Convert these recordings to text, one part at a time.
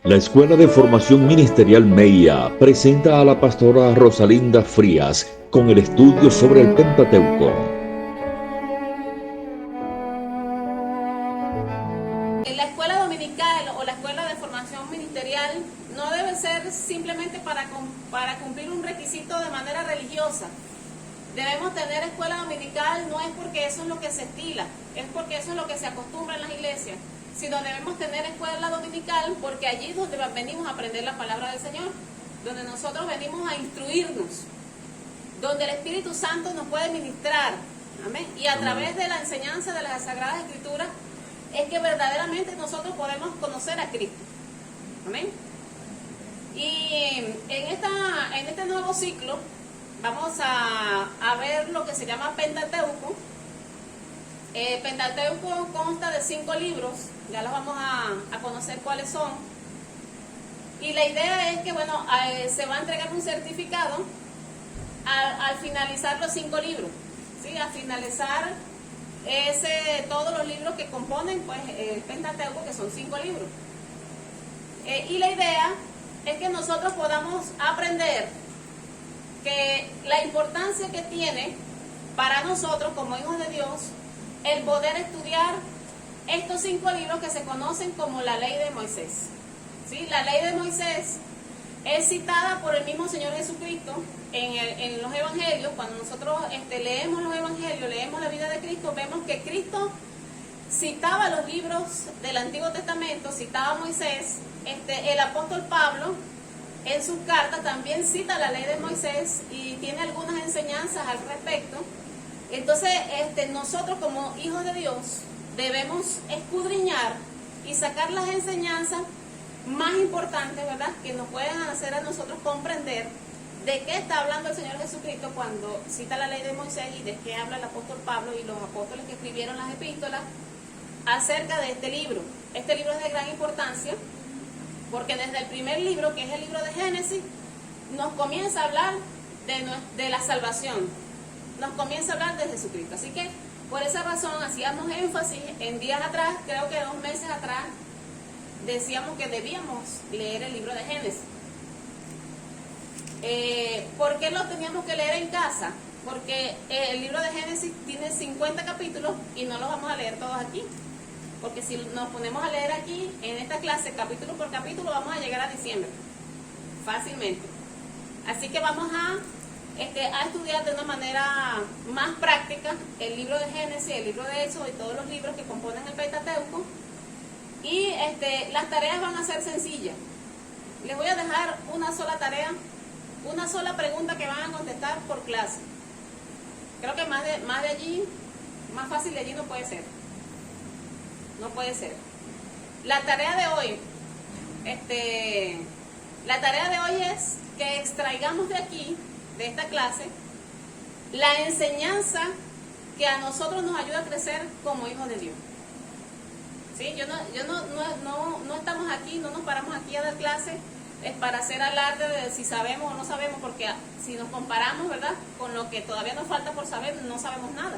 La Escuela de Formación Ministerial MEIA presenta a la pastora Rosalinda Frías con el estudio sobre el Pentateuco. La escuela dominical o la escuela de formación ministerial no debe ser simplemente para cumplir un requisito de manera religiosa. Debemos tener escuela dominical no es porque eso es lo que se estila, es porque eso es lo que se acostumbra en las iglesias, sino debemos tener escuela dominical porque allí es donde venimos a aprender la palabra del Señor, donde nosotros venimos a instruirnos, donde el Espíritu Santo nos puede ministrar, amén, y a través de la enseñanza de las Sagradas Escrituras es que verdaderamente nosotros podemos conocer a Cristo, amén. Y en este nuevo ciclo vamos a ver lo que se llama Pentateuco. Pentateuco consta de 5 libros, ya los vamos a conocer cuáles son. Y la idea es que, bueno, se va a entregar un certificado al finalizar los 5 libros, ¿sí? Al finalizar todos los libros que componen pues, el Pentateuco, que son 5 libros. Y la idea es que nosotros podamos aprender que la importancia que tiene para nosotros como hijos de Dios el poder estudiar estos 5 libros que se conocen como la ley de Moisés. ¿Sí? La ley de Moisés es citada por el mismo Señor Jesucristo en los evangelios. Cuando nosotros leemos los evangelios, leemos la vida de Cristo, vemos que Cristo citaba los libros del Antiguo Testamento, citaba a Moisés. El apóstol Pablo en sus cartas también cita la ley de Moisés y tiene algunas enseñanzas al respecto. Entonces, nosotros como hijos de Dios debemos escudriñar y sacar las enseñanzas más importantes, ¿verdad?, que nos pueden hacer a nosotros comprender de qué está hablando el Señor Jesucristo cuando cita la ley de Moisés y de qué habla el apóstol Pablo y los apóstoles que escribieron las epístolas acerca de este libro. Este libro es de gran importancia porque desde el primer libro, que es el libro de Génesis, nos comienza a hablar de la salvación, nos comienza a hablar de Jesucristo. Así que por esa razón hacíamos énfasis en días atrás, creo que 2 meses atrás, decíamos que debíamos leer el libro de Génesis. ¿Por qué lo teníamos que leer en casa? Porque el libro de Génesis tiene 50 capítulos y no los vamos a leer todos aquí. Porque si nos ponemos a leer aquí, en esta clase, capítulo por capítulo, vamos a llegar a diciembre, fácilmente. Así que vamos a estudiar de una manera más práctica el libro de Génesis, el libro de Éxodo y todos los libros que componen el Pentateuco. Y las tareas van a ser sencillas. Les voy a dejar una sola tarea, una sola pregunta que van a contestar por clase. Creo que más de allí, más fácil de allí no puede ser. No puede ser. La tarea de hoy, es que extraigamos de aquí, de esta clase, la enseñanza que a nosotros nos ayuda a crecer como hijos de Dios. ¿Sí? No estamos aquí, no nos paramos aquí a dar clase es para hacer alarde de si sabemos o no sabemos, porque si nos comparamos, ¿verdad?, con lo que todavía nos falta por saber, no sabemos nada.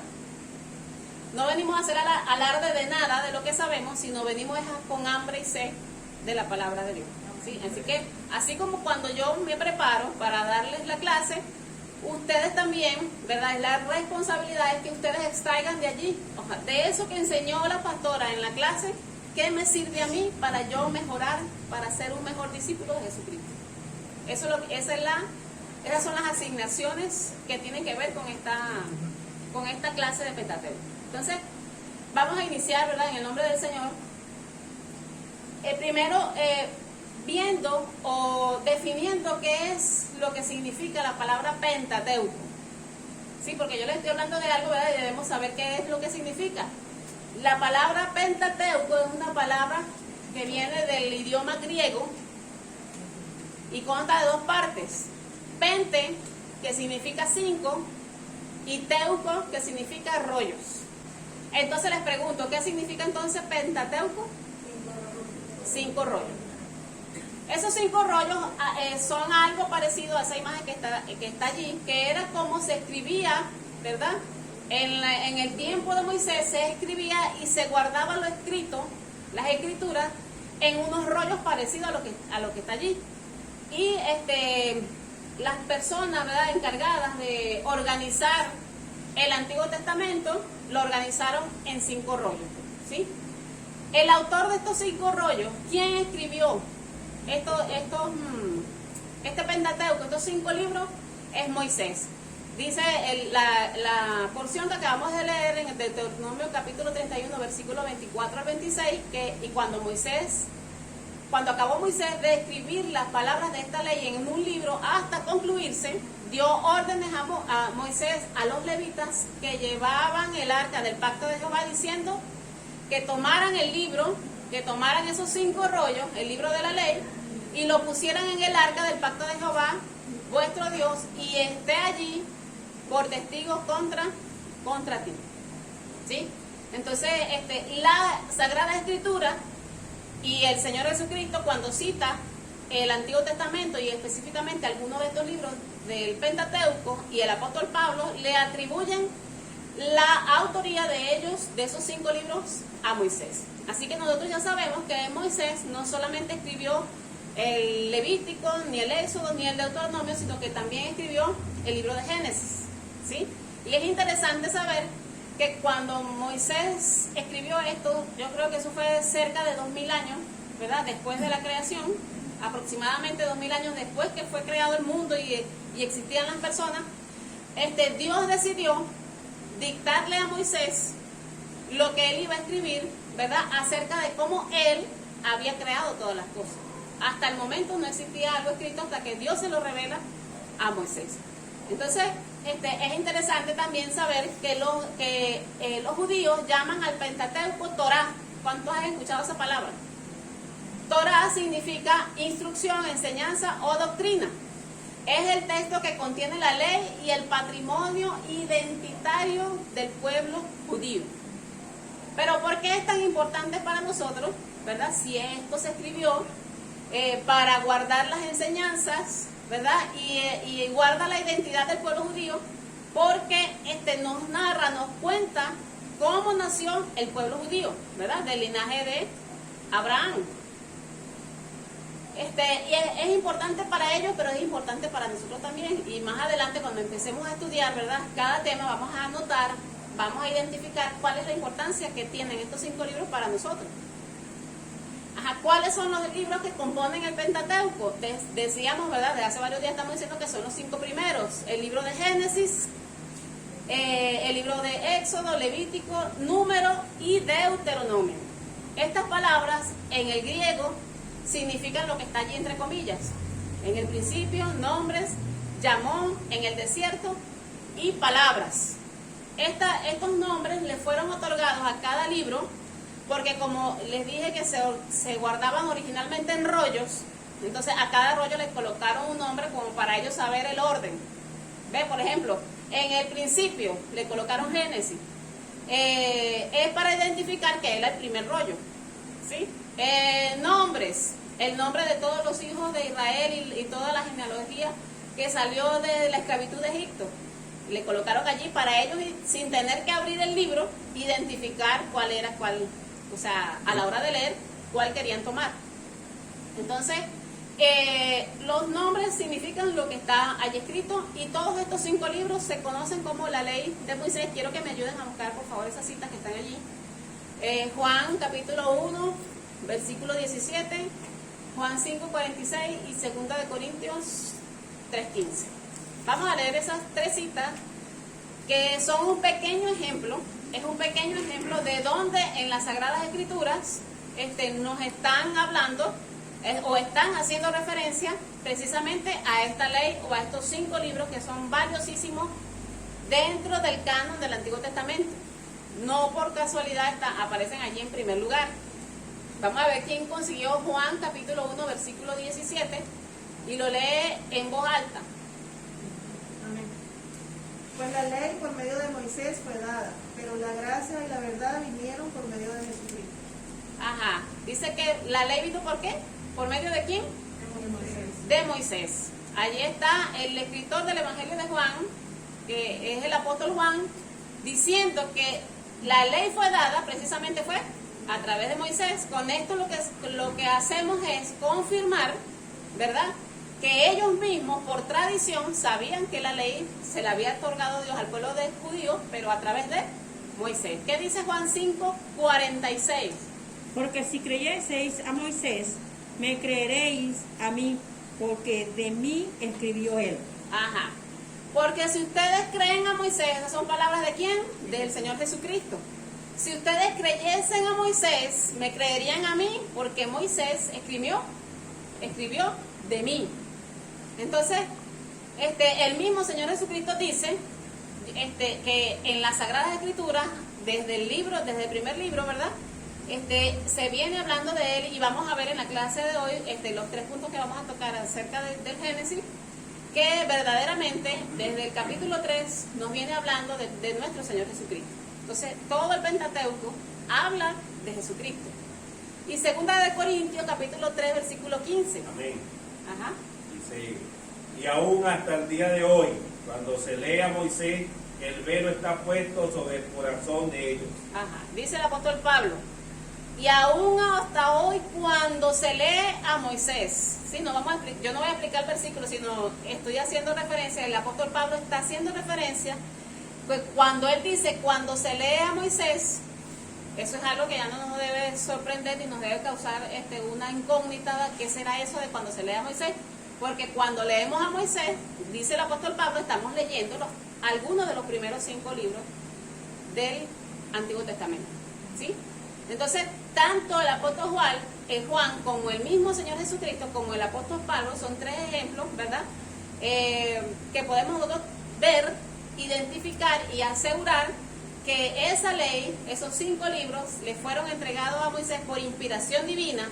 No venimos a hacer alarde de nada de lo que sabemos, sino venimos con hambre y sed de la palabra de Dios. ¿Sí? Así que, así como cuando yo me preparo para darles la clase, ustedes también, ¿verdad?, la responsabilidad es que ustedes extraigan de allí, de eso que enseñó la pastora en la clase, ¿qué me sirve a mí para yo mejorar, para ser un mejor discípulo de Jesucristo? Esas son las asignaciones que tienen que ver con esta clase de Pentateuco. Entonces, vamos a iniciar, ¿verdad?, en el nombre del Señor. Primero, viendo o definiendo qué es lo que significa la palabra Pentateuco. Sí, porque yo les estoy hablando de algo, ¿verdad?, y debemos saber qué es lo que significa. La palabra Pentateuco es una palabra que viene del idioma griego y consta de 2 partes. Pente, que significa 5, y teuco, que significa rollos. Entonces les pregunto, ¿qué significa entonces Pentateuco? 5 rollos. Esos 5 rollos son algo parecido a esa imagen que está allí, que era como se escribía, ¿verdad? En el tiempo de Moisés se escribía y se guardaba lo escrito, las escrituras, en unos rollos parecidos a lo que está allí. Y las personas, ¿verdad?, encargadas de organizar el Antiguo Testamento lo organizaron en 5 rollos, ¿sí? El autor de estos 5 rollos, ¿quién escribió este Pentateuco, estos 5 libros? Es Moisés. Dice la porción que acabamos de leer en el Deuteronomio capítulo 31, versículo 24 al 26, y cuando acabó Moisés de escribir las palabras de esta ley en un libro hasta concluirse, dio órdenes a Moisés, a los levitas que llevaban el arca del pacto de Jehová, diciendo que tomaran el libro, que tomaran esos 5 rollos, el libro de la ley, y lo pusieran en el arca del pacto de Jehová, vuestro Dios, y esté allí por testigo contra ti. ¿Sí? Entonces, la Sagrada Escritura y el Señor Jesucristo, cuando cita el Antiguo Testamento y específicamente algunos de estos libros del Pentateuco, y el apóstol Pablo le atribuyen la autoría de ellos, de esos 5 libros, a Moisés. Así que nosotros ya sabemos que Moisés no solamente escribió el Levítico, ni el Éxodo, ni el Deuteronomio, sino que también escribió el libro de Génesis, ¿sí? Y es interesante saber que cuando Moisés escribió esto, yo creo que eso fue cerca de 2000 años, ¿verdad?, después de la creación, aproximadamente 2000 años después que fue creado el mundo y existían las personas, Dios decidió dictarle a Moisés lo que él iba a escribir, ¿verdad?, acerca de cómo él había creado todas las cosas. Hasta el momento no existía algo escrito hasta que Dios se lo revela a Moisés. Entonces, es interesante también saber que los judíos llaman al Pentateuco Torá. ¿Cuántos han escuchado esa palabra? Torá significa instrucción, enseñanza o doctrina. Es el texto que contiene la ley y el patrimonio identitario del pueblo judío. Pero ¿por qué es tan importante para nosotros, verdad? Si esto se escribió para guardar las enseñanzas, ¿verdad? Y guarda la identidad del pueblo judío, porque nos narra, nos cuenta cómo nació el pueblo judío, ¿verdad? Del linaje de Abraham. Y es importante para ellos, pero es importante para nosotros también. Y más adelante, cuando empecemos a estudiar, ¿verdad?, cada tema, vamos a anotar, vamos a identificar cuál es la importancia que tienen estos 5 libros para nosotros. ¿Cuáles son los libros que componen el Pentateuco? Decíamos, ¿verdad?, de hace varios días estamos diciendo que son los 5 primeros. El libro de Génesis, el libro de Éxodo, Levítico, Número y Deuteronomio. Estas palabras en el griego significan lo que está allí entre comillas. En el principio, nombres, llamó, en el desierto, y palabras. Estos nombres le fueron otorgados a cada libro porque, como les dije, que se guardaban originalmente en rollos. Entonces a cada rollo le colocaron un nombre como para ellos saber el orden. ¿Ve? Por ejemplo, en el principio le colocaron Génesis. Es para identificar que era el primer rollo, ¿sí? Nombres, el nombre de todos los hijos de Israel y toda la genealogía que salió de la esclavitud de Egipto. Le colocaron allí para ellos, sin tener que abrir el libro, identificar cuál era cuál, o sea, a la hora de leer, cuál querían tomar. Entonces, los nombres significan lo que está allí escrito, y todos estos 5 libros se conocen como la ley de Moisés. Quiero que me ayuden a buscar, por favor, esas citas que están allí. Juan capítulo 1, versículo 17, Juan 5:46 y 2 de Corintios 3:15. Vamos a leer esas 3 citas que son un pequeño ejemplo, es un pequeño ejemplo de donde en las Sagradas Escrituras nos están hablando o están haciendo referencia precisamente a esta ley o a estos 5 libros que son valiosísimos dentro del canon del Antiguo Testamento. No por casualidad aparecen allí en primer lugar. Vamos a ver quién consiguió Juan capítulo 1 versículo 17 y lo lee en voz alta. Amén. Pues la ley por medio de Moisés fue dada, pero la gracia y la verdad vinieron por medio de Jesucristo. Ajá. Dice que la ley vino ¿por qué? ¿Por medio de quién? De Moisés. De Moisés. Allí está el escritor del Evangelio de Juan, que es el apóstol Juan, diciendo que la ley fue dada, precisamente fue a través de Moisés. Con esto lo que hacemos es confirmar, ¿verdad?, que ellos mismos por tradición sabían que la ley se la había otorgado Dios al pueblo de judíos, pero a través de Moisés. ¿Qué dice Juan 5:46? Porque si creyeseis a Moisés, me creeréis a mí, porque de mí escribió él. Ajá. Porque si ustedes creen a Moisés, esas son palabras de quién? Del Señor Jesucristo. Si ustedes creyesen a Moisés, me creerían a mí, porque Moisés escribió de mí. Entonces, el mismo Señor Jesucristo dice que en las Sagradas Escrituras, desde el primer libro, ¿verdad?, se viene hablando de él, y vamos a ver en la clase de hoy los 3 puntos que vamos a tocar acerca del Génesis, que verdaderamente desde el capítulo 3 nos viene hablando de nuestro Señor Jesucristo. Entonces, todo el Pentateuco habla de Jesucristo. Y 2 de Corintios, capítulo 3, versículo 15. Amén. Ajá. Dice, y aún hasta el día de hoy, cuando se lee a Moisés, el velo está puesto sobre el corazón de ellos. Ajá. Dice el apóstol Pablo, y aún hasta hoy cuando se lee a Moisés, ¿sí? Yo no voy a explicar el versículo, sino estoy haciendo referencia, el apóstol Pablo está haciendo referencia, pues cuando él dice, cuando se lee a Moisés, eso es algo que ya no nos debe sorprender y nos debe causar una incógnita. ¿Qué será eso de cuando se lee a Moisés? Porque cuando leemos a Moisés, dice el apóstol Pablo, estamos leyendo algunos de los primeros 5 libros del Antiguo Testamento, ¿sí? Entonces, tanto el apóstol Juan como el mismo Señor Jesucristo, como el apóstol Pablo, son 3 ejemplos, ¿verdad?, que podemos nosotros ver, identificar y asegurar que esa ley, esos 5 libros, le fueron entregados a Moisés por inspiración divina.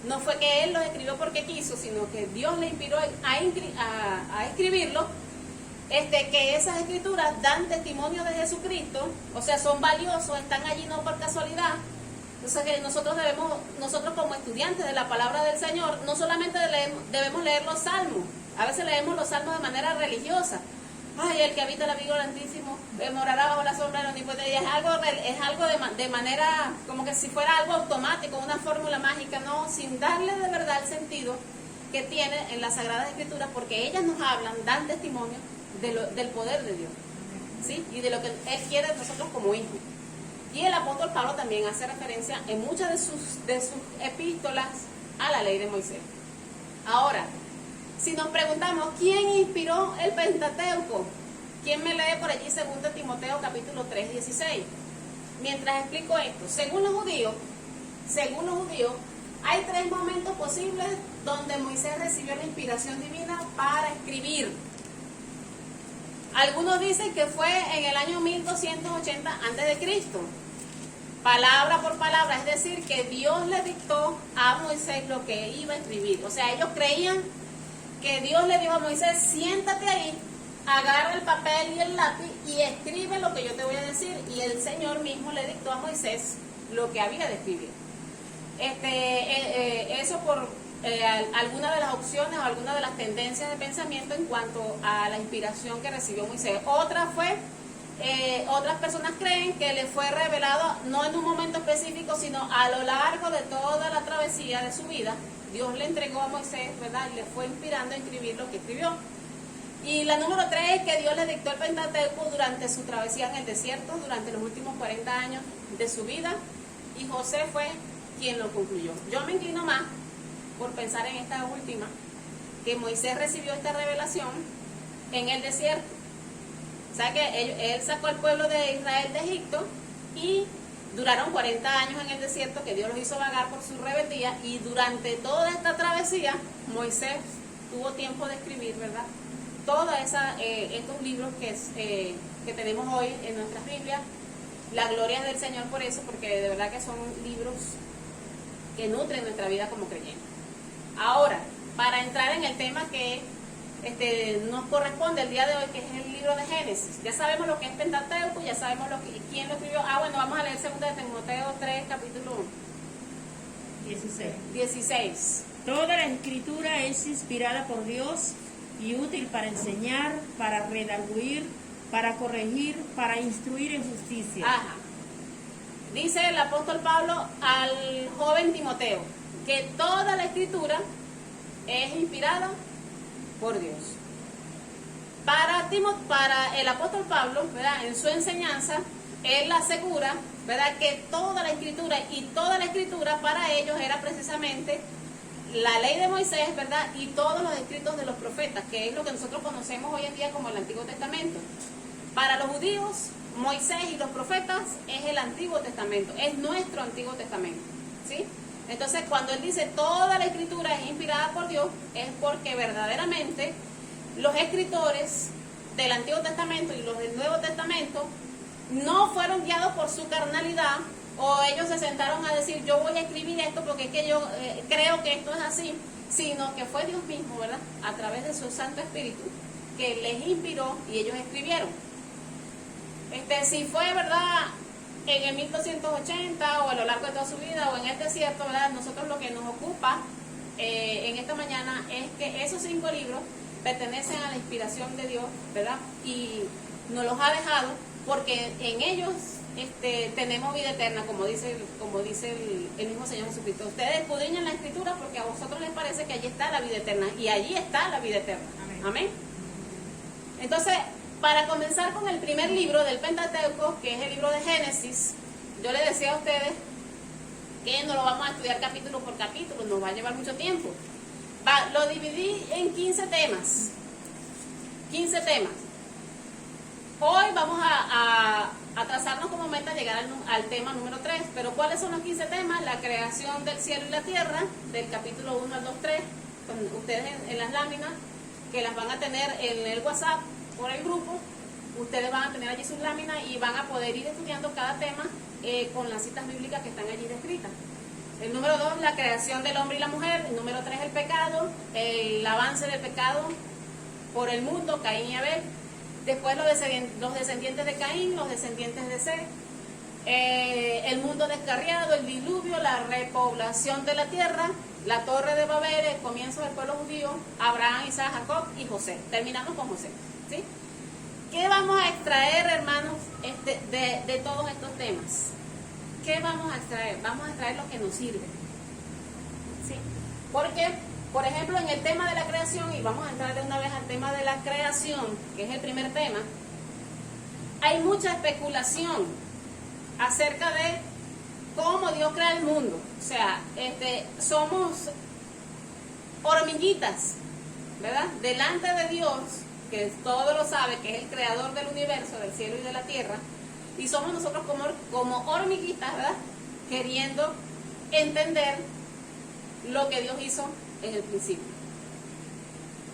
No fue que él los escribió porque quiso, sino que Dios le inspiró a escribirlo. Que esas escrituras dan testimonio de Jesucristo, o sea, son valiosos, están allí no por casualidad. Entonces, que nosotros como estudiantes de la palabra del Señor, no solamente debemos leer los salmos. A veces leemos los salmos de manera religiosa. Ay, el que habita la vida del Altísimo morará bajo la sombra del Omnipotente. Es algo de manera, como que si fuera algo automático, una fórmula mágica, no, sin darle de verdad el sentido que tiene en las Sagradas Escrituras, porque ellas nos hablan, dan testimonio del poder de Dios, ¿sí?, y de lo que Él quiere de nosotros como hijos. Y el apóstol Pablo también hace referencia en muchas de sus epístolas a la ley de Moisés. Ahora, si nos preguntamos, ¿quién inspiró el Pentateuco? ¿Quién me lee por allí 2 Timoteo capítulo 3, 16? Mientras explico esto, según los judíos, hay 3 momentos posibles donde Moisés recibió la inspiración divina para escribir. Algunos dicen que fue en el año 1280 a.C., palabra por palabra, es decir, que Dios le dictó a Moisés lo que iba a escribir. O sea, ellos creían que Dios le dijo a Moisés, siéntate ahí, agarra el papel y el lápiz y escribe lo que yo te voy a decir. Y el Señor mismo le dictó a Moisés lo que había de escribir. Eso por alguna de las opciones o alguna de las tendencias de pensamiento en cuanto a la inspiración que recibió Moisés. Otras personas creen que le fue revelado no en un momento específico, sino a lo largo de toda la travesía de su vida. Dios le entregó a Moisés, ¿verdad?, y le fue inspirando a escribir lo que escribió. Y la número 3 es que Dios le dictó el Pentateuco durante su travesía en el desierto, durante los últimos 40 años de su vida, y José fue quien lo concluyó. Yo me inclino más por pensar en esta última, que Moisés recibió esta revelación en el desierto. O sea que él sacó al pueblo de Israel de Egipto y duraron 40 años en el desierto, que Dios los hizo vagar por su rebeldía, y durante toda esta travesía Moisés tuvo tiempo de escribir, ¿verdad?, todos estos libros que tenemos hoy en nuestras Biblias. La gloria del Señor por eso, porque de verdad que son libros que nutren nuestra vida como creyentes. Ahora, para entrar en el tema que nos corresponde el día de hoy, que es el libro de Génesis. Ya sabemos lo que es Pentateuco, ya sabemos quién lo escribió. Bueno, vamos a leer 2 de Timoteo 3, capítulo 16. Toda la escritura es inspirada por Dios y útil para enseñar, para redarguir, para corregir, para instruir en justicia. Ajá. dice el apóstol Pablo al joven Timoteo, que toda la escritura es inspirada por Dios. Para el apóstol Pablo, ¿verdad? En su enseñanza, él asegura, ¿verdad?, que toda la escritura, y toda la escritura para ellos era precisamente la ley de Moisés, ¿verdad?, y todos los escritos de los profetas, que es lo que nosotros conocemos hoy en día como el Antiguo Testamento. Para los judíos, Moisés y los profetas es el Antiguo Testamento, es nuestro Antiguo Testamento, ¿sí? Entonces, cuando él dice toda la escritura es inspirada por Dios, es porque verdaderamente los escritores del Antiguo Testamento y los del Nuevo Testamento no fueron guiados por su carnalidad, o ellos se sentaron a decir yo voy a escribir esto porque es que yo creo que esto es así, sino que fue Dios mismo, ¿verdad?, a través de su Santo Espíritu, que les inspiró y ellos escribieron. Si fue, ¿verdad?, en el 1280 o a lo largo de toda su vida o en el desierto, ¿verdad?, nosotros lo que nos ocupa en esta mañana es que esos 5 libros pertenecen a la inspiración de Dios, ¿verdad?, y nos los ha dejado porque en ellos tenemos vida eterna, como dice el mismo Señor Jesucristo. Ustedes escudriñan la escritura porque a vosotros les parece que allí está la vida eterna, y allí está la vida eterna. Amén. Amén. Entonces, para comenzar con el primer libro del Pentateuco, que es el libro de Génesis, yo les decía a ustedes que no lo vamos a estudiar capítulo por capítulo, nos va a llevar mucho tiempo. Lo dividí en 15 temas. 15 temas. Hoy vamos a trazarnos como meta llegar al tema número 3. Pero ¿cuáles son los 15 temas? La creación del cielo y la tierra, del capítulo 1 al 2, 3, con ustedes en las láminas, que las van a tener en el WhatsApp por el grupo. Ustedes van a tener allí sus láminas y van a poder ir estudiando cada tema con las citas bíblicas que están allí descritas. El número 2, la creación del hombre y la mujer. El número 3, el pecado, el avance del pecado por el mundo, Caín y Abel. Después los descendientes de Caín, los descendientes de Set, el mundo descarriado, el diluvio, la repoblación de la tierra, la torre de Babel, el comienzo del pueblo judío, Abraham, Isaac, Jacob y José. Terminamos con José, ¿sí? ¿Qué vamos a extraer, hermanos, de todos estos temas? ¿Qué vamos a extraer? Vamos a extraer lo que nos sirve, ¿sí? Porque, por ejemplo, en el tema de la creación, y vamos a entrar de una vez al tema de la creación, que es el primer tema, hay mucha especulación acerca de cómo Dios crea el mundo. O sea, somos hormiguitas, ¿verdad?, delante de Dios, que todo lo sabe, que es el creador del universo, del cielo y de la tierra, y somos nosotros como hormiguitas, ¿verdad?, queriendo entender lo que Dios hizo en el principio.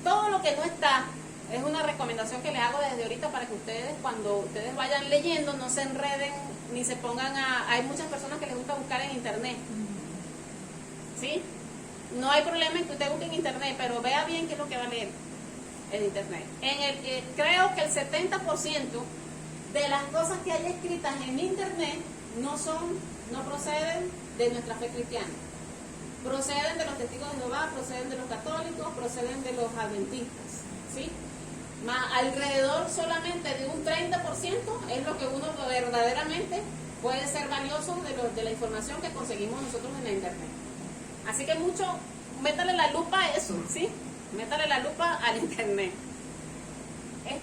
Todo lo que no está, es una recomendación que les hago desde ahorita para que ustedes, cuando ustedes vayan leyendo, no se enreden ni se pongan hay muchas personas que les gusta buscar en internet, ¿sí? No hay problema en que usted busque en internet, pero vea bien qué es lo que va a leer en internet. Creo que el 70% de las cosas que hay escritas en internet no proceden de nuestra fe cristiana. Proceden de los testigos de Jehová, proceden de los católicos, proceden de los adventistas, ¿sí? Alrededor solamente de un 30% es lo que uno verdaderamente puede ser valioso de la información que conseguimos nosotros en la internet. Así que métale la lupa a eso, ¿sí? Métale la lupa al internet.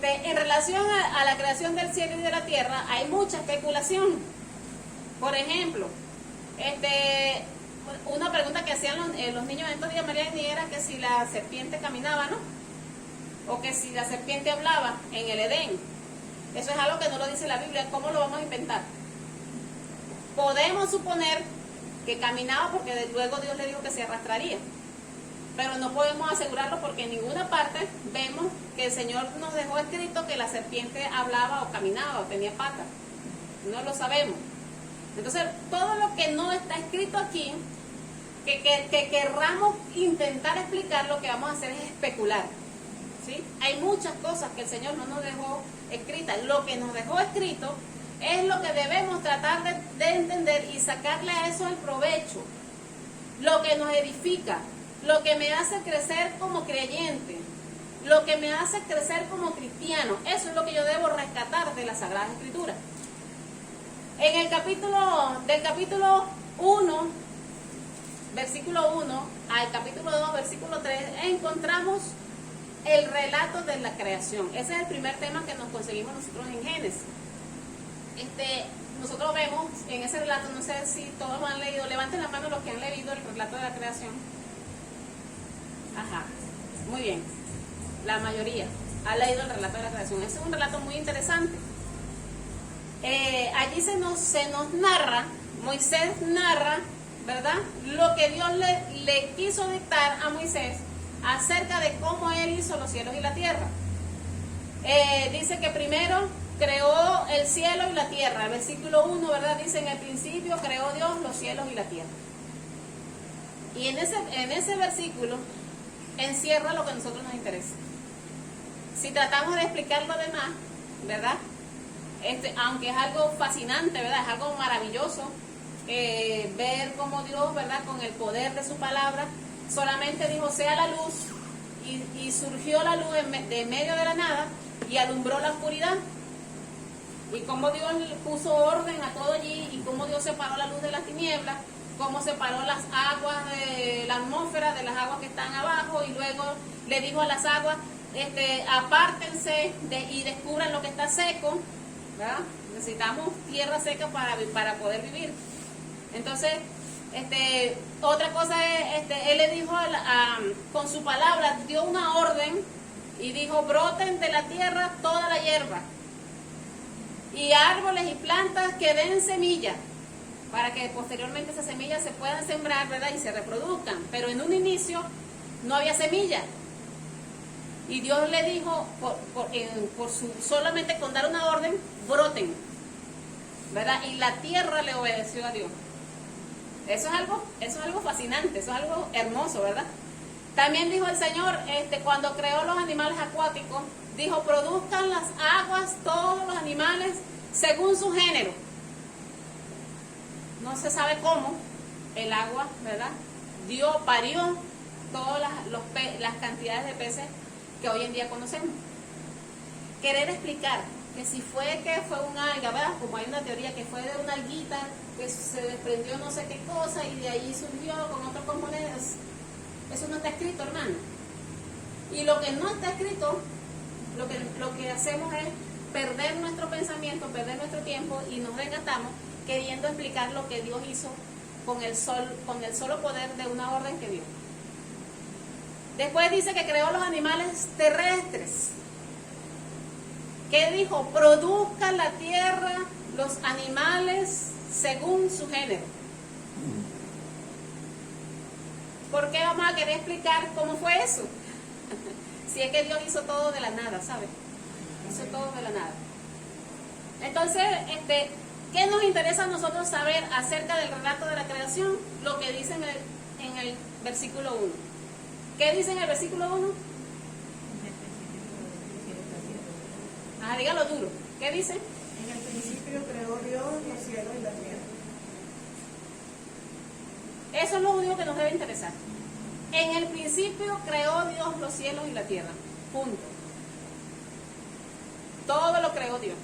En relación a la creación del cielo y de la tierra, hay mucha especulación. Por ejemplo, una pregunta que hacían los niños en estos días, María, era que si la serpiente caminaba, ¿no? O que si la serpiente hablaba en el Edén. Eso es algo que no lo dice la Biblia. ¿Cómo lo vamos a inventar? Podemos suponer que caminaba porque luego Dios le dijo que se arrastraría, pero no podemos asegurarlo porque en ninguna parte vemos que el Señor nos dejó escrito que la serpiente hablaba o caminaba o tenía patas. No lo sabemos. Entonces, todo lo que no está escrito aquí, que querramos intentar explicar, lo que vamos a hacer es especular, ¿sí? Hay muchas cosas que el Señor no nos dejó escritas. Lo que nos dejó escrito es lo que debemos tratar de entender y sacarle a eso el provecho, lo que nos edifica, lo que me hace crecer como creyente, lo que me hace crecer como cristiano. Eso es lo que yo debo rescatar de la Sagrada Escritura. En el capítulo 1, versículo 1, al capítulo 2, versículo 3, encontramos el relato de la creación. Ese es el primer tema que nos conseguimos nosotros en Génesis. Nosotros vemos en ese relato, no sé si todos lo han leído, levanten la mano los que han leído el relato de la creación. Ajá, muy bien, la mayoría ha leído el relato de la creación. Ese es un relato muy interesante. Allí se nos narra, Moisés narra, ¿verdad?, lo que Dios le quiso dictar a Moisés acerca de cómo él hizo los cielos y la tierra. Dice que primero creó el cielo y la tierra. El versículo 1, ¿verdad?, dice: en el principio creó Dios los cielos y la tierra. Y en ese versículo encierra lo que a nosotros nos interesa. Si tratamos de explicar lo demás, ¿verdad?, aunque es algo fascinante, ¿verdad?, es algo maravilloso, ver cómo Dios, ¿verdad?, con el poder de su palabra, solamente dijo: sea la luz, y surgió la luz de medio de la nada y alumbró la oscuridad. Y cómo Dios puso orden a todo allí, y cómo Dios separó la luz de las tinieblas, cómo separó las aguas de la atmósfera de las aguas que están abajo, y luego le dijo a las aguas: apártense y descubran lo que está seco, ¿verdad? Necesitamos tierra seca para poder vivir. Entonces, otra cosa es, él le dijo con su palabra, dio una orden y dijo: broten de la tierra toda la hierba, y árboles y plantas que den semilla, para que posteriormente esas semillas se puedan sembrar, ¿verdad?, y se reproduzcan. Pero en un inicio no había semilla. Y Dios le dijo, solamente con dar una orden, broten, ¿verdad? Y la tierra le obedeció a Dios. Eso es algo fascinante, eso es algo hermoso, ¿verdad? También dijo el Señor, cuando creó los animales acuáticos, dijo: produzcan las aguas todos los animales según su género. No se sabe cómo el agua, ¿verdad?, parió todas las cantidades de peces que hoy en día conocemos. Querer explicar que si fue un alga, ¿verdad?, como hay una teoría que fue de una alguita que se desprendió no sé qué cosa y de ahí surgió con otros componentes, eso no está escrito, hermano. Y lo que no está escrito, lo que hacemos es perder nuestro pensamiento, perder nuestro tiempo, y nos regatamos queriendo explicar lo que Dios hizo con el solo poder de una orden que dio. Después dice que creó los animales terrestres. ¿Qué dijo? Produzcan la tierra los animales según su género. ¿Por qué vamos a querer explicar cómo fue eso? Si es que Dios hizo todo de la nada, ¿sabes? Hizo todo de la nada. Entonces, ¿qué nos interesa a nosotros saber acerca del relato de la creación? Lo que dice en el versículo 1. ¿Qué dice en el versículo 1? Dígalo duro. ¿Qué dice? En el principio creó Dios los cielos y la tierra. Eso es lo único que nos debe interesar. En el principio creó Dios los cielos y la tierra. Punto. Todo lo creó Dios.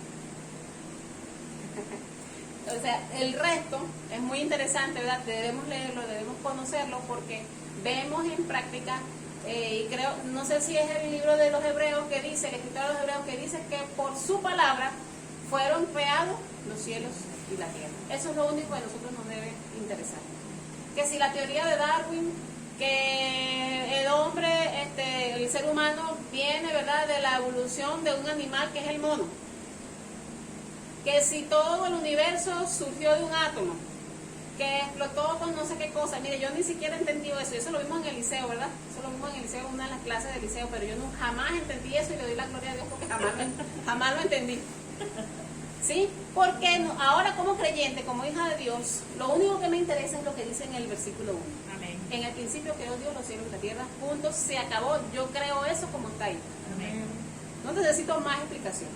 O sea, el resto es muy interesante, ¿verdad? Debemos leerlo, debemos conocerlo, porque vemos en práctica, y creo, no sé si es el libro de los Hebreos que dice, el escritor de los Hebreos que dice que por su palabra fueron creados los cielos y la tierra. Eso es lo único que a nosotros nos debe interesar. Que si la teoría de Darwin, que el hombre, el ser humano viene, ¿verdad?, de la evolución de un animal que es el mono. Que si todo el universo surgió de un átomo, que explotó con no sé qué cosa. Mire, yo ni siquiera entendí eso. Eso lo vimos en el liceo, ¿verdad? Eso lo vimos en el liceo, en una de las clases del liceo, pero yo jamás entendí eso, y le doy la gloria a Dios porque jamás lo entendí. ¿Sí? Porque ahora, como creyente, como hija de Dios, lo único que me interesa es lo que dice en el versículo 1. Amén. En el principio creó Dios los cielos y la tierra, punto, se acabó. Yo creo eso como está ahí. Amén. No necesito más explicación.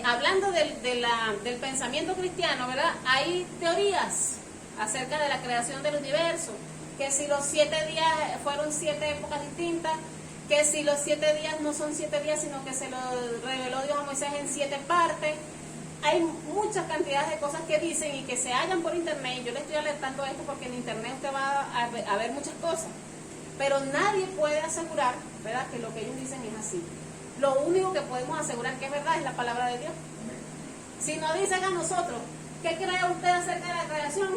Hablando del pensamiento cristiano, ¿verdad?, hay teorías acerca de la creación del universo, que si los 7 días fueron 7 épocas distintas, que si los 7 días no son 7 días, sino que se lo reveló Dios a Moisés en 7 partes, hay muchas cantidades de cosas que dicen y que se hallan por internet. Yo le estoy alertando esto porque en internet usted va a ver muchas cosas, pero nadie puede asegurar, ¿verdad?, que lo que ellos dicen es así. Lo único que podemos asegurar que es verdad es la palabra de Dios. Si nos dicen a nosotros, ¿qué cree usted acerca de la creación?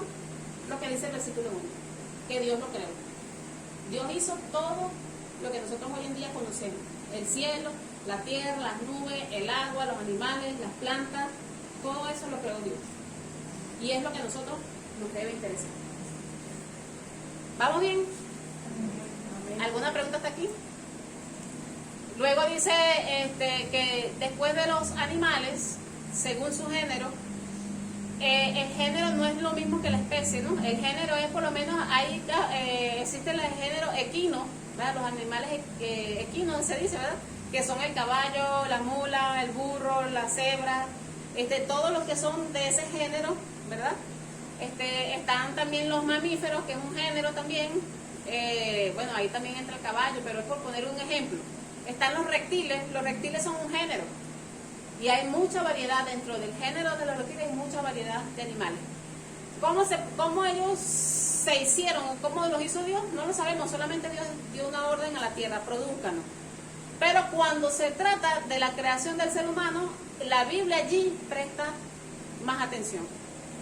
Lo que dice el versículo 1, que Dios lo creó. Dios hizo todo lo que nosotros hoy en día conocemos: el cielo, la tierra, las nubes, el agua, los animales, las plantas, todo eso lo creó Dios. Y es lo que a nosotros nos debe interesar. ¿Vamos bien? ¿Alguna pregunta hasta aquí? Luego dice que después de los animales, según su género, el género no es lo mismo que la especie, ¿no? El género es, por lo menos, existe el género equino, ¿verdad? Los animales equinos se dice, ¿verdad?, que son el caballo, la mula, el burro, la cebra, todos los que son de ese género, ¿verdad? Están también los mamíferos, que es un género también. Bueno, ahí también entra el caballo, pero es por poner un ejemplo. Están los reptiles son un género. Y hay mucha variedad dentro del género de los reptiles, hay mucha variedad de animales. ¿Cómo ellos se hicieron? ¿Cómo los hizo Dios? No lo sabemos, solamente Dios dio una orden a la tierra: produzcanos. Pero cuando se trata de la creación del ser humano, la Biblia allí presta más atención,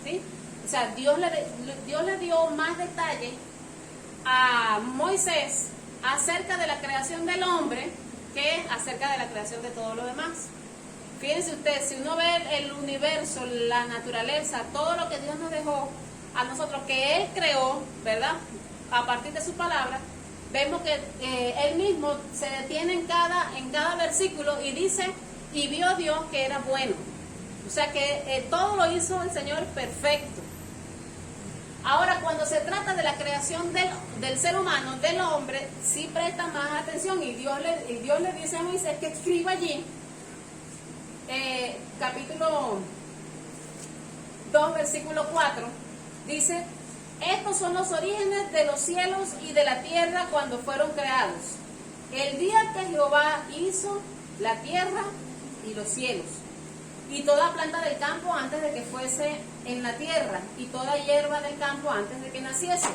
¿sí? O sea, Dios le dio más detalle a Moisés acerca de la creación del hombre que acerca de la creación de todo lo demás. Fíjense ustedes, si uno ve el universo, la naturaleza, todo lo que Dios nos dejó a nosotros, que Él creó, ¿verdad?, a partir de su palabra, vemos que Él mismo se detiene en cada versículo y dice: y vio Dios que era bueno. O sea que todo lo hizo el Señor perfecto. Ahora, cuando se trata de la creación del ser humano, del hombre, sí presta más atención, y Dios le dice a Moisés que escriba allí, capítulo 2, versículo 4, dice: estos son los orígenes de los cielos y de la tierra cuando fueron creados, el día que Jehová hizo la tierra y los cielos, y toda planta del campo antes de que fuese en la tierra, y toda hierba del campo antes de que naciese.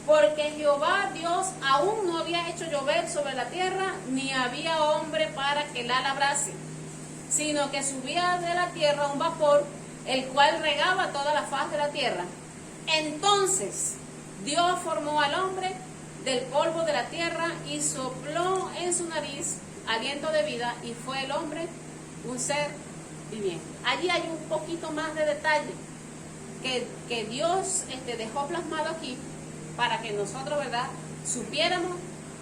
Porque Jehová Dios aún no había hecho llover sobre la tierra, ni había hombre para que la labrase, sino que subía de la tierra un vapor, el cual regaba toda la faz de la tierra. Entonces Dios formó al hombre del polvo de la tierra y sopló en su nariz aliento de vida, y fue el hombre un ser viviente. Allí hay un poquito más de detalle que Dios dejó plasmado aquí para que nosotros, ¿verdad?, supiéramos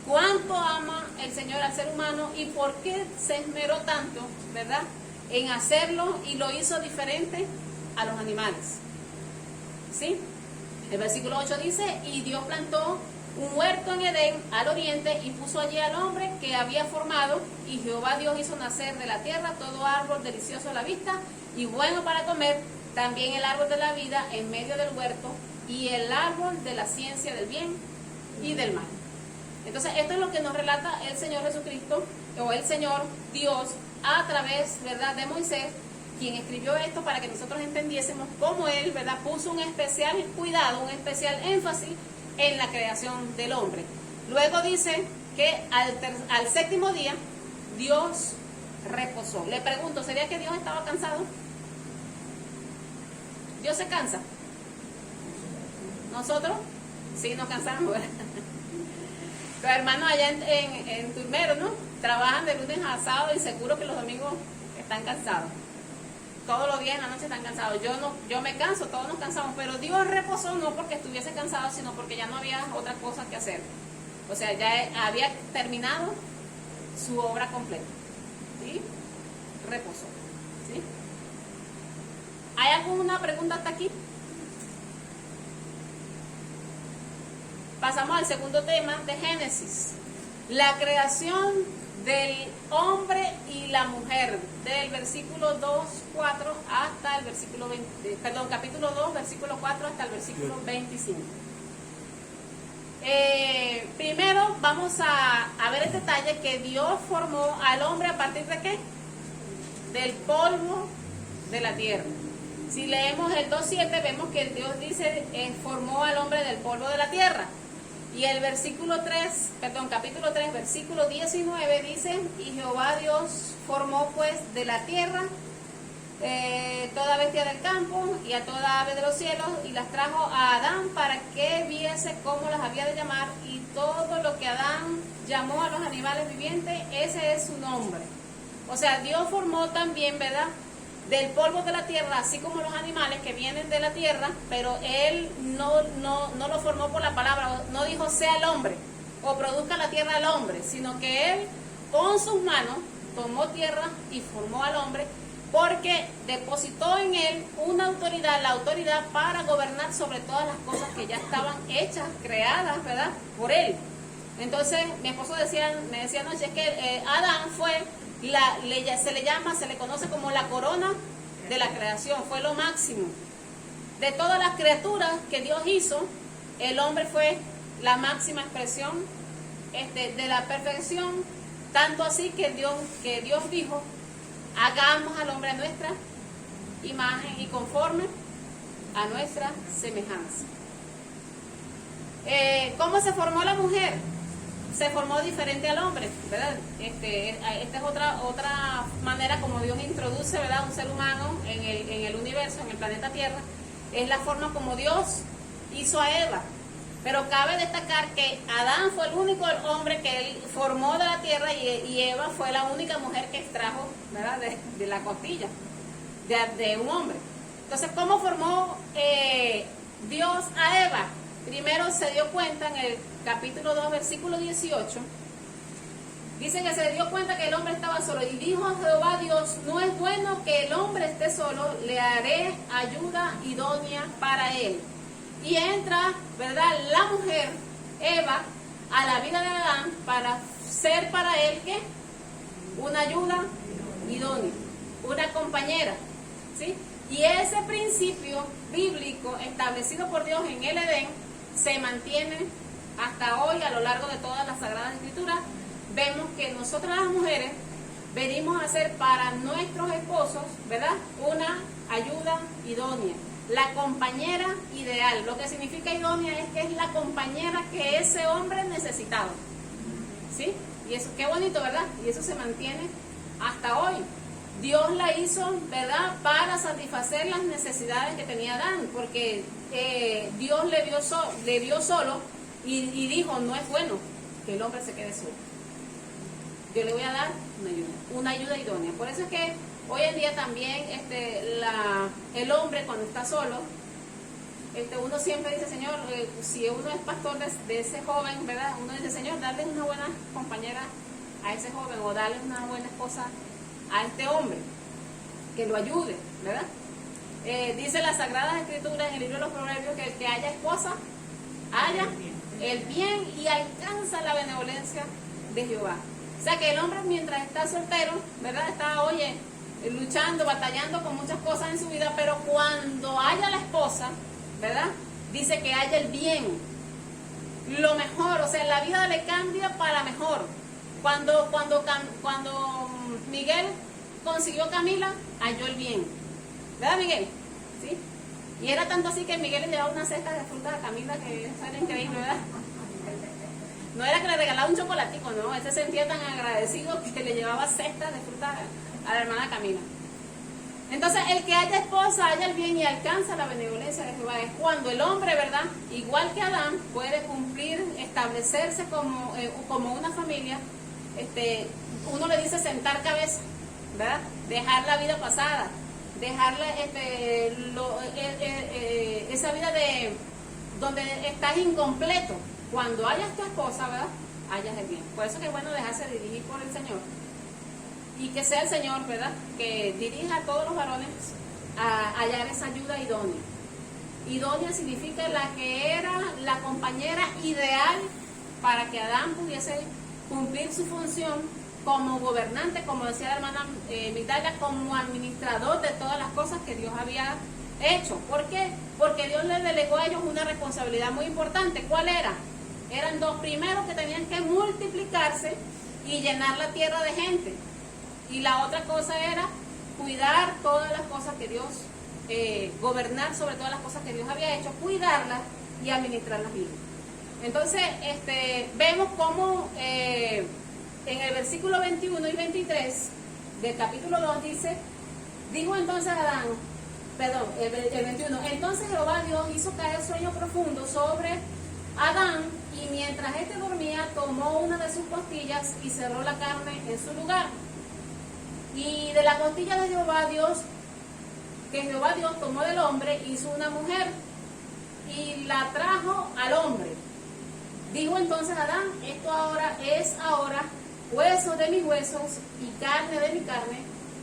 cuánto ama el Señor al ser humano y por qué se esmeró tanto, ¿verdad?, en hacerlo, y lo hizo diferente a los animales. ¿Sí? El versículo 8 dice: y Dios plantó un huerto en Edén al oriente y puso allí al hombre que había formado, y Jehová Dios hizo nacer de la tierra todo árbol delicioso a la vista y bueno para comer, también el árbol de la vida en medio del huerto, y el árbol de la ciencia del bien y del mal. Entonces, esto es lo que nos relata el Señor Jesucristo, o el Señor Dios, a través, ¿verdad?, de Moisés, quien escribió esto para que nosotros entendiésemos cómo Él, ¿verdad?, puso un especial cuidado, un especial énfasis en la creación del hombre. Luego dice que al séptimo día Dios reposó. Le pregunto, ¿sería que Dios estaba cansado? ¿Dios se cansa? ¿Nosotros? Sí, nos cansamos, ¿verdad? Los hermanos allá en Turmero, ¿no?, trabajan de lunes a sábado y seguro que los domingos están cansados. Todos los días en la noche están cansados. Yo me canso, todos nos cansamos, pero Dios reposó no porque estuviese cansado, sino porque ya no había otra cosa que hacer. O sea, ya había terminado su obra completa. ¿Sí? Reposó. ¿Sí? ¿Hay alguna pregunta hasta aquí? Pasamos al segundo tema de Génesis. La creación del hombre y la mujer, del versículo 2:4 hasta el versículo 20, capítulo 2, versículo 4 hasta el versículo 25. Primero vamos a ver el detalle que Dios formó al hombre a partir de ¿qué? Del polvo de la tierra. Si leemos el 2.7 vemos que Dios dice, formó al hombre del polvo de la tierra. Y el capítulo 3, versículo 19 dice, y Jehová Dios formó pues de la tierra toda bestia del campo y a toda ave de los cielos, y las trajo a Adán para que viese cómo las había de llamar, y todo lo que Adán llamó a los animales vivientes, ese es su nombre. O sea, Dios formó también, ¿verdad?, del polvo de la tierra, así como los animales que vienen de la tierra, pero Él no lo formó por la palabra, no dijo sea el hombre o produzca la tierra al hombre, sino que Él con sus manos tomó tierra y formó al hombre, porque depositó en él una autoridad, la autoridad para gobernar sobre todas las cosas que ya estaban hechas, creadas, ¿verdad?, por él. Entonces, mi esposo me decía anoche que Adán fue, se le conoce como la corona de la creación, fue lo máximo. De todas las criaturas que Dios hizo, el hombre fue la máxima expresión de la perfección, tanto así que Dios dijo, hagamos al hombre a nuestra imagen y conforme a nuestra semejanza. ¿Cómo se formó la mujer? Se formó diferente al hombre, ¿verdad? Esta es otra manera como Dios introduce, ¿verdad?, un ser humano en el universo, en el planeta Tierra. Es la forma como Dios hizo a Eva. Pero cabe destacar que Adán fue el único hombre que él formó de la tierra, y Eva fue la única mujer que extrajo, ¿verdad?, de la costilla de un hombre. Entonces, ¿cómo formó Dios a Eva? Primero se dio cuenta en el capítulo 2, versículo 18. Dice que se dio cuenta que el hombre estaba solo, y dijo a Jehová Dios, no es bueno que el hombre esté solo, le haré ayuda idónea para él. Y entra, ¿verdad?, la mujer, Eva, a la vida de Adán para ser para él, ¿qué? Una ayuda idónea, una compañera, ¿sí? Y ese principio bíblico establecido por Dios en el Edén se mantiene hasta hoy a lo largo de todas las Sagradas Escrituras. Vemos que nosotras las mujeres venimos a ser para nuestros esposos, ¿verdad?, una ayuda idónea, la compañera ideal. Lo que significa idónea es que es la compañera que ese hombre necesitaba, ¿sí? Y eso, qué bonito, ¿verdad? Y eso se mantiene hasta hoy. Dios la hizo, ¿verdad?, para satisfacer las necesidades que tenía Adán, porque Dios le vio solo y dijo, no es bueno que el hombre se quede solo. Yo le voy a dar una ayuda idónea. Por eso es que hoy en día también el hombre cuando está solo, uno siempre dice, Señor, si uno es pastor de ese joven, ¿verdad?, uno dice, Señor, darle una buena compañera a ese joven, o darle una buena esposa a este hombre, que lo ayude, ¿verdad? Dice las Sagradas Escrituras en el libro de los Proverbios que el que haya esposa, haya el bien y alcanza la benevolencia de Jehová. O sea que el hombre mientras está soltero, ¿verdad?, está, luchando, batallando con muchas cosas en su vida, pero cuando haya la esposa, ¿verdad?, dice que haya el bien, lo mejor, o sea, la vida le cambia para mejor. Cuando Miguel consiguió a Camila, halló el bien, ¿verdad, Miguel? ¿Sí? Y era tanto así que Miguel le llevaba una cesta de frutas a Camila, que eso era increíble, ¿verdad? No era que le regalaba un chocolatico, no, él se sentía tan agradecido que le llevaba cestas de frutas a la hermana Camila. Entonces, el que haya esposa, haya el bien y alcanza la benevolencia de Jehová. Es cuando el hombre, ¿verdad?, igual que Adán, puede cumplir, establecerse como una familia. Uno le dice sentar cabeza, ¿verdad?, dejar la vida pasada, dejarla esa vida de donde estás incompleto. Cuando hayas tu esposa, ¿verdad?, hayas el bien. Por eso que es bueno dejarse dirigir por el Señor, y que sea el Señor, ¿verdad?, que dirija a todos los varones a hallar esa ayuda idónea. Idónea significa la que era la compañera ideal para que Adán pudiese cumplir su función como gobernante, como decía la hermana Migdalia, como administrador de todas las cosas que Dios había hecho. ¿Por qué? Porque Dios les delegó a ellos una responsabilidad muy importante. ¿Cuál era? Eran dos. Primero, que tenían que multiplicarse y llenar la tierra de gente. Y la otra cosa era cuidar todas las cosas que Dios, gobernar sobre todas las cosas que Dios había hecho, cuidarlas y administrarlas bien. Entonces, vemos cómo en el versículo 21 y 23 del capítulo 2 dice, dijo entonces Adán, perdón, el 21, entonces Jehová Dios hizo caer sueño profundo sobre Adán, y mientras éste dormía, tomó una de sus costillas y cerró la carne en su lugar. Y de la costilla de Jehová Dios, que Jehová Dios tomó del hombre, hizo una mujer y la trajo al hombre. Dijo entonces Adán, esto ahora es hueso de mis huesos y carne de mi carne.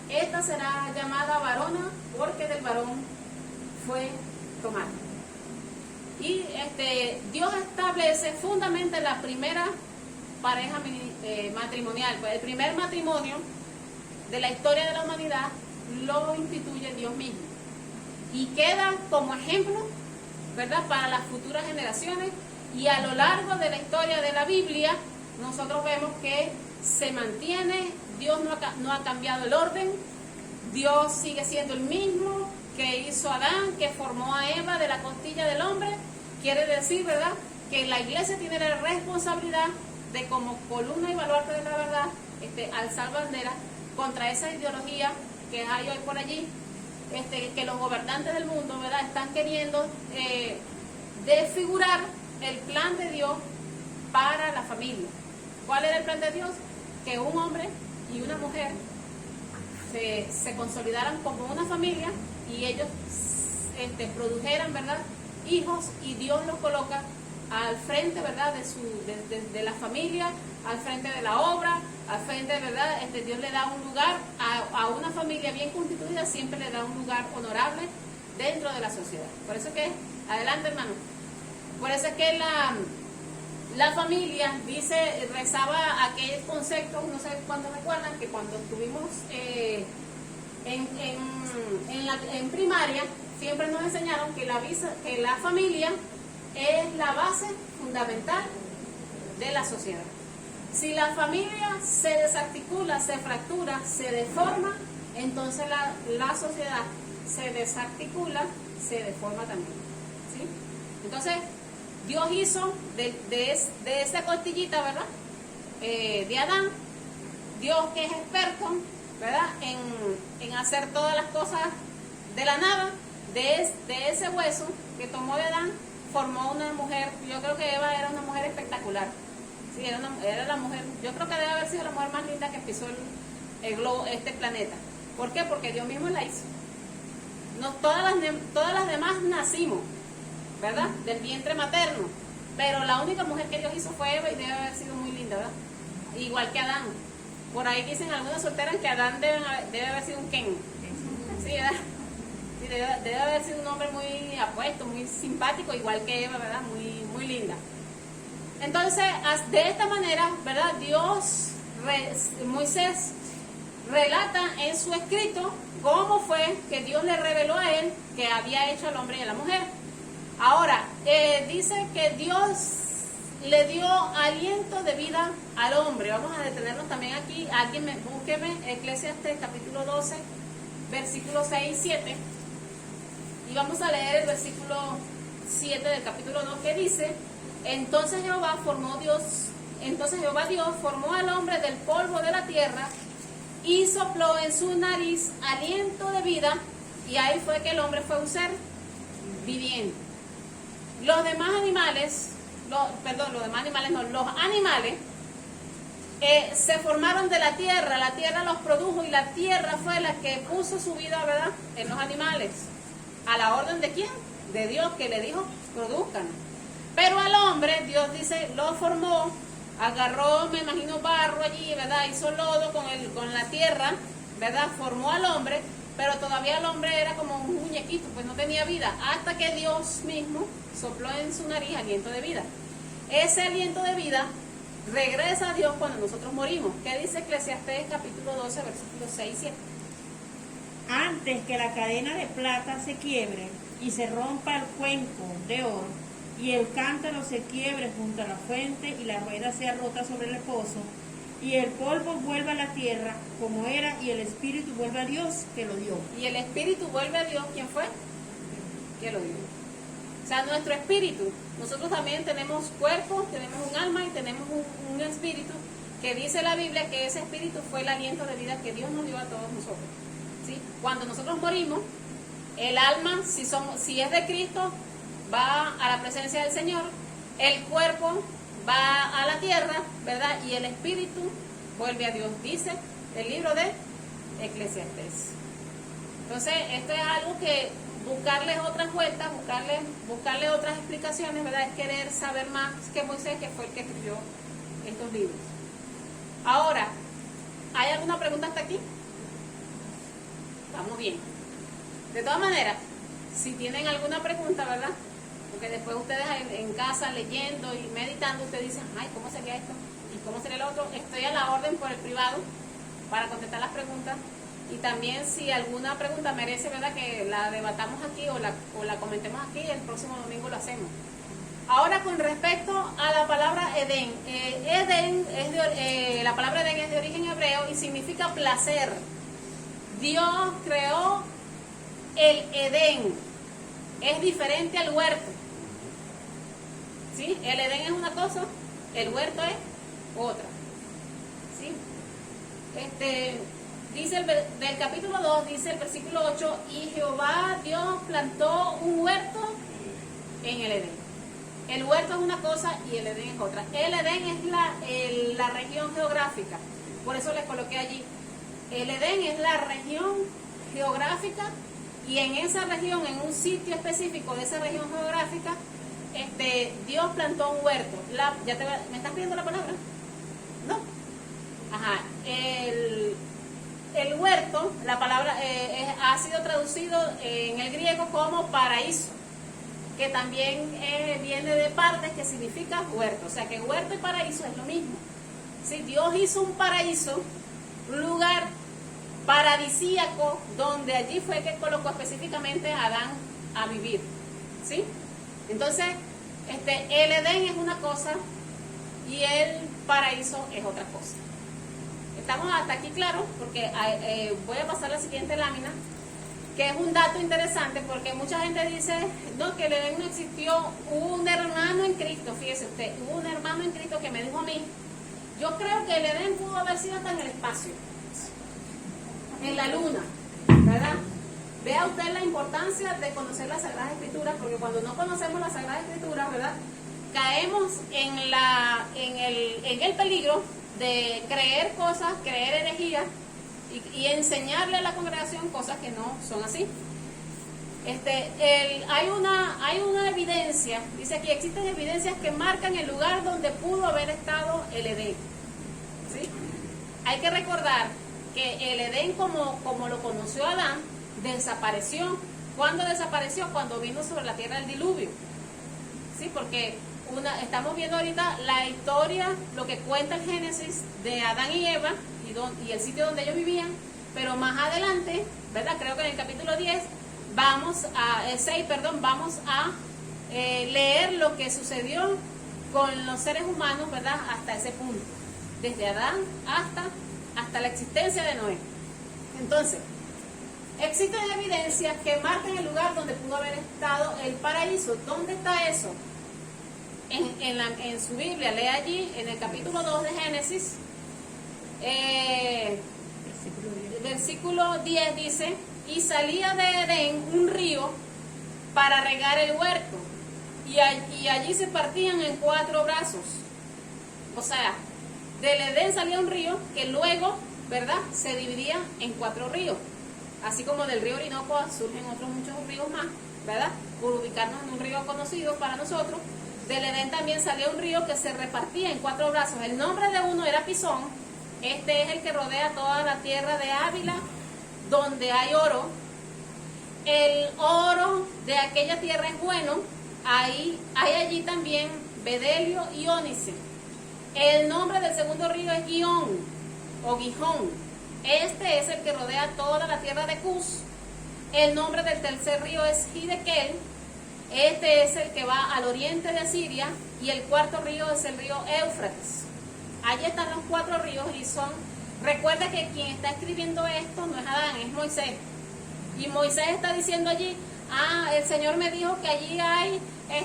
Esta será llamada varona, porque del varón fue tomada. Y Dios establece, fundamenta la primera pareja matrimonial, pues el primer matrimonio de la historia de la humanidad lo instituye Dios mismo. Y queda como ejemplo, ¿verdad?, para las futuras generaciones. Y a lo largo de la historia de la Biblia, nosotros vemos que se mantiene, Dios no ha cambiado el orden, Dios sigue siendo el mismo que hizo Adán, que formó a Eva de la costilla del hombre. Quiere decir, ¿verdad?, que la iglesia tiene la responsabilidad de, como columna y baluarte de la verdad, alzar bandera contra esa ideología que hay hoy por allí, que los gobernantes del mundo, ¿verdad?, están queriendo desfigurar el plan de Dios para la familia. ¿Cuál era el plan de Dios? Que un hombre y una mujer se consolidaran como una familia y ellos produjeran, ¿verdad?, hijos, y Dios los coloca al frente, ¿verdad?, de la familia, al frente de la obra, al frente, ¿verdad?, Dios le da un lugar a una familia bien constituida, siempre le da un lugar honorable dentro de la sociedad. Por eso que, adelante hermano, por eso es que la familia, rezaba aquel concepto, no sé cuándo recuerdan, que cuando estuvimos en primaria, siempre nos enseñaron que la familia es la base fundamental de la sociedad. Si la familia se desarticula, se fractura, se deforma, entonces la sociedad se desarticula, se deforma también, ¿sí? Entonces, Dios hizo de esa costillita, ¿verdad?, de Adán, Dios, que es experto, ¿verdad?, en hacer todas las cosas de la nada, de ese hueso que tomó de Adán, formó una mujer. Yo creo que Eva era una mujer espectacular. Sí, era la mujer, yo creo que debe haber sido la mujer más linda que pisó el globo, este planeta. ¿Por qué? Porque Dios mismo la hizo. Todas las demás nacimos, ¿verdad?, del vientre materno, pero la única mujer que Dios hizo fue Eva, y debe haber sido muy linda, ¿verdad?, igual que Adán. Por ahí dicen algunas solteras que Adán debe haber sido un Ken, ¿sí, verdad? Sí, debe haber sido un hombre muy apuesto, muy simpático, igual que Eva, ¿verdad?, muy, muy linda. Entonces, de esta manera, ¿verdad?, Moisés relata en su escrito cómo fue que Dios le reveló a él que había hecho al hombre y a la mujer. Ahora, dice que Dios le dio aliento de vida al hombre. Vamos a detenernos también aquí. Búsqueme Eclesiastés capítulo 12, versículos 6 y 7. Y vamos a leer el versículo 7 del capítulo 2, que dice: Entonces Jehová Dios formó al hombre del polvo de la tierra y sopló en su nariz aliento de vida, y ahí fue que el hombre fue un ser viviente. Los animales se formaron de la tierra los produjo, y la tierra fue la que puso su vida, ¿verdad?, en los animales. ¿A la orden de quién? De Dios, que le dijo, produzcan. Pero al hombre, Dios dice, lo formó, agarró, me imagino, barro allí, ¿verdad?, hizo lodo con la tierra, ¿verdad?, formó al hombre, pero todavía el hombre era como un muñequito, pues no tenía vida, hasta que Dios mismo sopló en su nariz aliento de vida. Ese aliento de vida regresa a Dios cuando nosotros morimos. ¿Qué dice Eclesiastés capítulo 12, versículos 6 y 7? Antes que la cadena de plata se quiebre y se rompa el cuenco de oro, y el cántaro se quiebre junto a la fuente y la rueda sea rota sobre el pozo, y el polvo vuelve a la tierra como era, y el espíritu vuelve a Dios que lo dio. Y el espíritu vuelve a Dios, ¿quién fue? Que lo dio. O sea, nuestro espíritu, nosotros también tenemos cuerpo, tenemos un alma y tenemos un espíritu, que dice la Biblia que ese espíritu fue el aliento de vida que Dios nos dio a todos nosotros, ¿sí? Cuando nosotros morimos, el alma, si es de Cristo, va a la presencia del Señor, el cuerpo va a la tierra, ¿verdad? Y el espíritu vuelve a Dios, dice el libro de Eclesiastés. Entonces, esto es algo que buscarles otras vueltas, buscarle otras explicaciones, ¿verdad? Es querer saber más que Moisés, que fue el que escribió estos libros. Ahora, ¿hay alguna pregunta hasta aquí? Vamos bien. De todas maneras, si tienen alguna pregunta, ¿verdad? Porque después ustedes en casa leyendo y meditando, ustedes dicen, ay, ¿cómo sería esto? ¿Y cómo sería lo otro? Estoy a la orden por el privado para contestar las preguntas. Y también si alguna pregunta merece, ¿verdad?, que la debatamos aquí o la comentemos aquí, el próximo domingo lo hacemos. Ahora, con respecto a la palabra Edén. La palabra Edén es de origen hebreo y significa placer. Dios creó el Edén. Es diferente al huerto. ¿Sí? El Edén es una cosa, el huerto es otra. ¿Sí? Dice del capítulo 2, dice el versículo 8, y Jehová Dios plantó un huerto en el Edén. El huerto es una cosa y el Edén es otra. El Edén es la región geográfica, por eso les coloqué allí. El Edén es la región geográfica, y en esa región, en un sitio específico de esa región geográfica, Dios plantó un huerto. ¿Me estás pidiendo la palabra? No. Ajá. El huerto, la palabra ha sido traducido en el griego como paraíso, que también viene de partes, que significa huerto. O sea que huerto y paraíso es lo mismo. ¿Sí? Dios hizo un paraíso, un lugar paradisíaco, donde allí fue que colocó específicamente a Adán a vivir. ¿Sí? Entonces, el Edén es una cosa y el paraíso es otra cosa. Estamos hasta aquí claros, porque voy a pasar a la siguiente lámina, que es un dato interesante, porque mucha gente dice, no, que el Edén no existió. Hubo un hermano en Cristo, fíjese usted, hubo un hermano en Cristo que me dijo a mí, yo creo que el Edén pudo haber sido hasta en el espacio, en la luna, ¿verdad? Vea usted la importancia de conocer las Sagradas Escrituras, porque cuando no conocemos las Sagradas Escrituras, ¿verdad?, caemos en el peligro de creer cosas, creer herejías y enseñarle a la congregación cosas que no son así. Hay una evidencia, dice aquí, existen evidencias que marcan el lugar donde pudo haber estado el Edén. ¿Sí? Hay que recordar que el Edén, como lo conoció Adán, desapareció. ¿Cuándo desapareció? Cuando vino sobre la tierra el diluvio. ¿Sí? Porque estamos viendo ahorita la historia, lo que cuenta el Génesis de Adán y Eva y el sitio donde ellos vivían, pero más adelante, ¿verdad?, creo que en el capítulo 10 vamos a leer lo que sucedió con los seres humanos, ¿verdad?, hasta ese punto, desde Adán hasta la existencia de Noé. Entonces, existen evidencias que marcan el lugar donde pudo haber estado el paraíso. ¿Dónde está eso? En su Biblia, lee allí en el capítulo 2 de Génesis, versículo 10 dice, y salía de Edén un río para regar el huerto, y allí se partían en 4 brazos. O sea, del Edén salía un río que luego, ¿verdad?, se dividía en 4 ríos. Así como del río Orinoco surgen otros muchos ríos más, ¿verdad?, por ubicarnos en un río conocido para nosotros. Del Edén también salía un río que se repartía en 4 brazos. El nombre de uno era Pisón. Este es el que rodea toda la tierra de Ávila, donde hay oro. El oro de aquella tierra es bueno. Hay allí también bedelio y ónice. El nombre del segundo río es Gihón o Gijón. Este es el que rodea toda la tierra de Cus. El nombre del tercer río es Hidekel. Este es el que va al oriente de Asiria. Y el cuarto río es el río Éufrates. Allí están los 4 ríos y recuerda que quien está escribiendo esto no es Adán, es Moisés. Y Moisés está diciendo allí, el Señor me dijo que allí hay,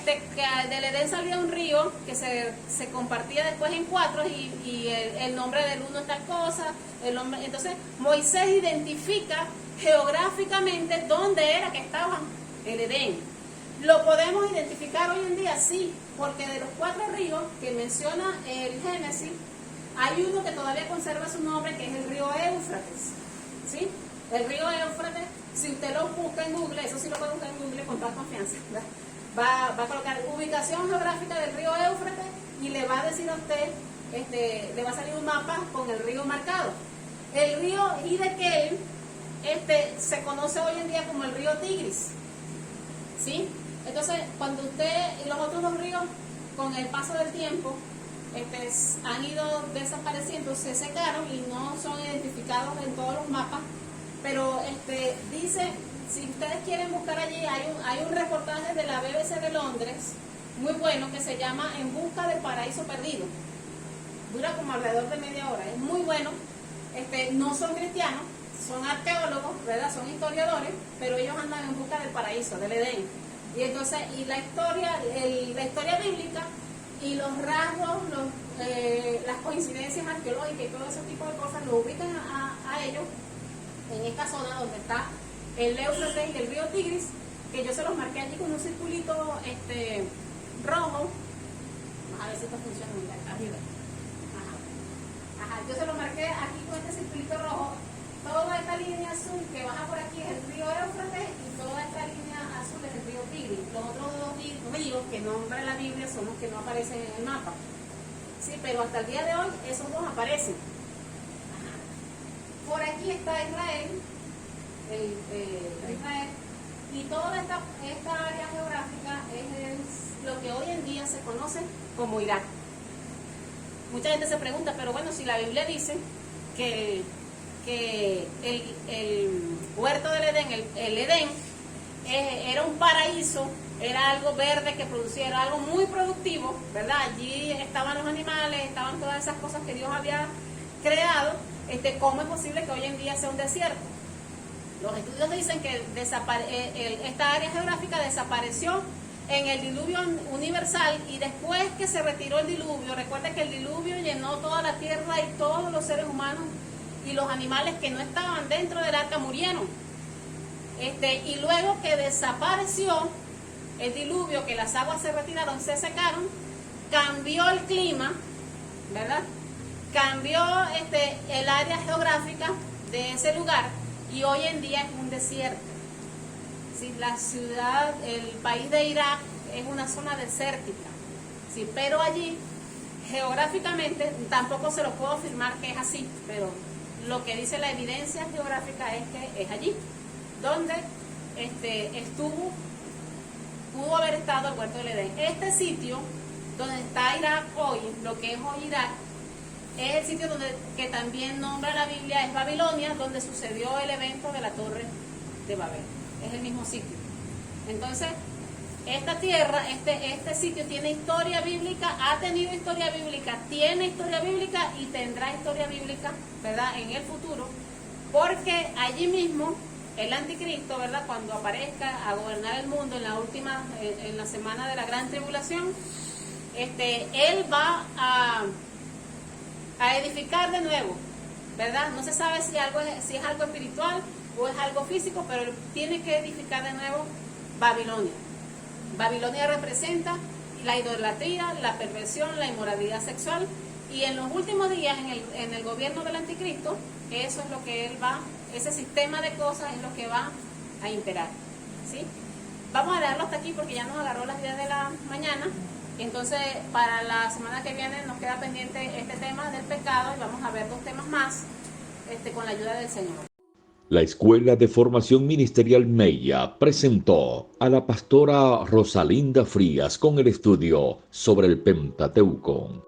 que del Edén salía un río que se compartía después en 4 y el nombre del uno es tal cosa. Entonces Moisés identifica geográficamente dónde era que estaba el Edén. ¿Lo podemos identificar hoy en día? Sí, porque de los 4 ríos que menciona el Génesis, hay uno que todavía conserva su nombre, que es el río Éufrates. ¿Sí? El río Éufrates, si usted lo busca en Google, eso sí lo puede buscar en Google con toda confianza, ¿verdad? Va a colocar ubicación geográfica del río Éufrates y le va a decir a usted, le va a salir un mapa con el río marcado. El río Hiddekel, se conoce hoy en día como el río Tigris. ¿Sí? Entonces, cuando los otros 2 ríos, con el paso del tiempo, han ido desapareciendo, se secaron y no son identificados en todos los mapas, pero dice, si ustedes quieren buscar allí, hay un reportaje de la BBC de Londres, muy bueno, que se llama En busca del paraíso perdido. Dura como alrededor de media hora, es muy bueno. No son cristianos, son arqueólogos, ¿verdad? Son historiadores, pero ellos andan en busca del paraíso, del Edén. Y entonces, la historia bíblica y los rasgos, las coincidencias arqueológicas y todo ese tipo de cosas lo ubican a ellos en esta zona donde está el Éufrates y el río Tigris, que yo se los marqué allí con un circulito rojo. A ver si esto funciona, mira, arriba. Yo se lo marqué aquí con este circulito rojo. Toda esta línea azul que baja por aquí es el río Éufrates y toda esta línea azul es el río Tigris. Los otros 2 ríos que nombra la Biblia son los que no aparecen en el mapa. Sí, pero hasta el día de hoy esos 2 aparecen. Por aquí está Israel, Israel, y toda esta área geográfica es lo que hoy en día se conoce como Irak. Mucha gente se pregunta, pero bueno, si la Biblia dice que el huerto del Edén, el Edén, era un paraíso, era algo verde que producía, era algo muy productivo, ¿verdad? Allí estaban los animales, estaban todas esas cosas que Dios había creado. ¿Cómo es posible que hoy en día sea un desierto? Los estudios dicen que esta área geográfica desapareció en el diluvio universal y después que se retiró el diluvio, recuerda que el diluvio llenó toda la tierra y todos los seres humanos y los animales que no estaban dentro del arca murieron. Y luego que desapareció el diluvio, que las aguas se retiraron, se secaron, cambió el clima, ¿verdad? Cambió el área geográfica de ese lugar y hoy en día es un desierto. Sí, la ciudad, el país de Irak es una zona desértica, sí, pero allí geográficamente tampoco se lo puedo afirmar que es así, pero lo que dice la evidencia geográfica es que es allí donde pudo haber estado el huerto del Edén. Este sitio donde está Irak hoy, lo que es hoy Irak, es el sitio que también nombra la Biblia, es Babilonia, donde sucedió el evento de la Torre de Babel. Es el mismo sitio. Entonces, esta tierra, este sitio tiene historia bíblica, ha tenido historia bíblica, tiene historia bíblica y tendrá historia bíblica, ¿verdad?, en el futuro, porque allí mismo el anticristo, ¿verdad?, cuando aparezca a gobernar el mundo en la semana de la gran tribulación, él va a edificar de nuevo, ¿verdad? No se sabe si es algo espiritual o es algo físico, pero él tiene que edificar de nuevo Babilonia. Babilonia representa la idolatría, la perversión, la inmoralidad sexual, y en los últimos días, en el gobierno del anticristo, eso es lo que ese sistema de cosas es lo que va a imperar, ¿sí? Vamos a dejarlo hasta aquí porque ya nos agarró las 10 de la mañana. Entonces, para la semana que viene nos queda pendiente este tema del pecado y vamos a ver 2 temas más con la ayuda del Señor. La Escuela de Formación Ministerial Mella presentó a la pastora Rosalinda Frías con el estudio sobre el Pentateuco.